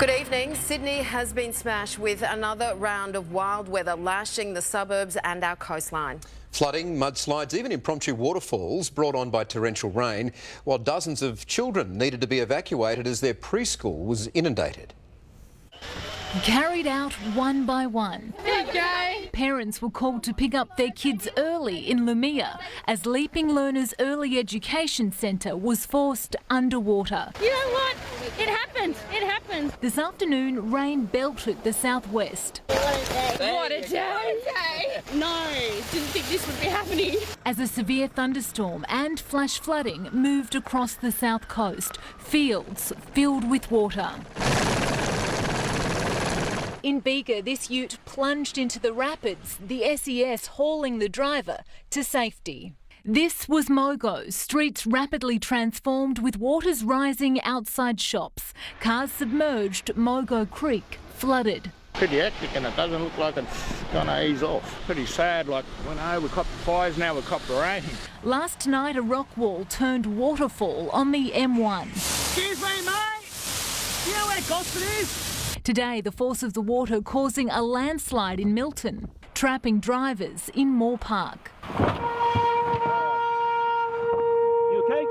Good evening. Sydney has been smashed with another round of wild weather lashing the suburbs and our coastline. Flooding, mudslides, even impromptu waterfalls brought on by torrential rain, while dozens of children needed to be evacuated as their preschool was inundated. Carried out one by one. Okay. Parents were called to pick up their kids early in Leumeah as Leaping Learners Early Education Centre was forced underwater. You know what? It happened. It happened. This afternoon, rain belted the southwest. What a day. No, didn't think this would be happening. As a severe thunderstorm and flash flooding moved across the south coast, fields filled with water. In Bega, this ute plunged into the rapids, the SES hauling the driver to safety. This was Mogo, streets rapidly transformed with waters rising outside shops. Cars submerged, Mogo Creek flooded. Pretty hectic, and it doesn't look like it's going to ease off. Pretty sad, like, we copped fires, now we copped the rain. Last night, a rock wall turned waterfall on the M1. Excuse me, mate. You know where Gosford is? Today, the force of the water causing a landslide in Milton, trapping drivers in Moore Park. You okay?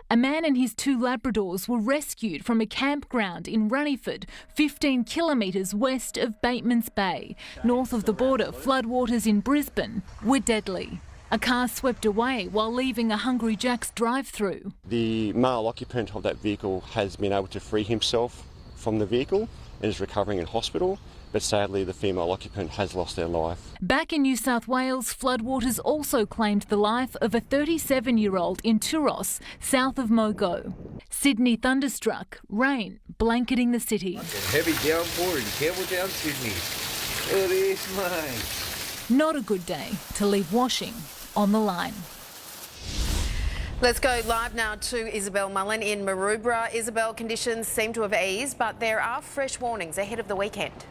A man and his two Labradors were rescued from a campground in Runniford, 15 kilometres west of Bateman's Bay. North of the border, floodwaters in Brisbane were deadly. A car swept away while leaving a Hungry Jack's drive-through. The male occupant of that vehicle has been able to free himself from the vehicle and is recovering in hospital, but sadly the female occupant has lost their life. Back in New South Wales, floodwaters also claimed the life of a 37-year-old in Turos, south of Mogo. Sydney thunderstruck, rain blanketing the city. Heavy downpour in Campbelltown, Sydney. It is, mate. Not a good day to leave washing on the line. Let's go live now to Isabel Mullen in Maroubra. Isabel, conditions seem to have eased, but there are fresh warnings ahead of the weekend.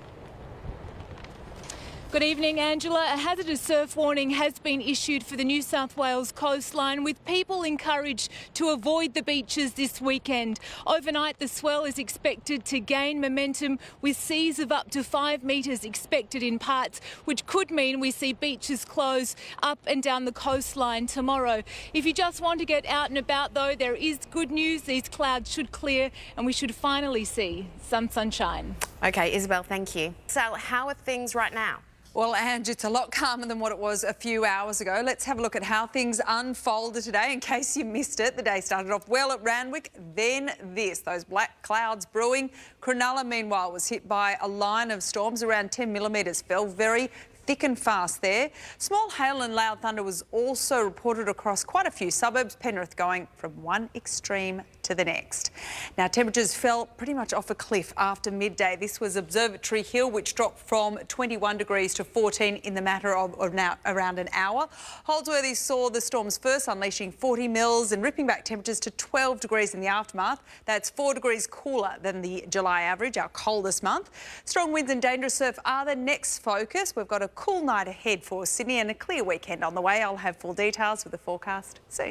Good evening, Angela. A hazardous surf warning has been issued for the New South Wales coastline, with people encouraged to avoid the beaches this weekend. Overnight, the swell is expected to gain momentum, with seas of up to 5 metres expected in parts, which could mean we see beaches close up and down the coastline tomorrow. If you just want to get out and about, though, there is good news. These clouds should clear and we should finally see some sunshine. OK, Isabel, thank you. Sal, how are things right now? Well, Ange, it's a lot calmer than what it was a few hours ago. Let's have a look at how things unfolded today. In case you missed it, the day started off well at Randwick, then this. Those black clouds brewing. Cronulla, meanwhile, was hit by a line of storms. Around 10 millimetres fell, very thick and fast there. Small hail and loud thunder was also reported across quite a few suburbs, Penrith going from one extreme to the next. Now, temperatures fell pretty much off a cliff after midday. This was Observatory Hill, which dropped from 21 degrees to 14 in the matter of now around an hour. Holsworthy saw the storms first, unleashing 40 mils and ripping back temperatures to 12 degrees in the aftermath. That's 4 degrees cooler than the July average, our coldest month. Strong winds and dangerous surf are the next focus. We've got a cool night ahead for Sydney and a clear weekend on the way. I'll have full details with the forecast soon.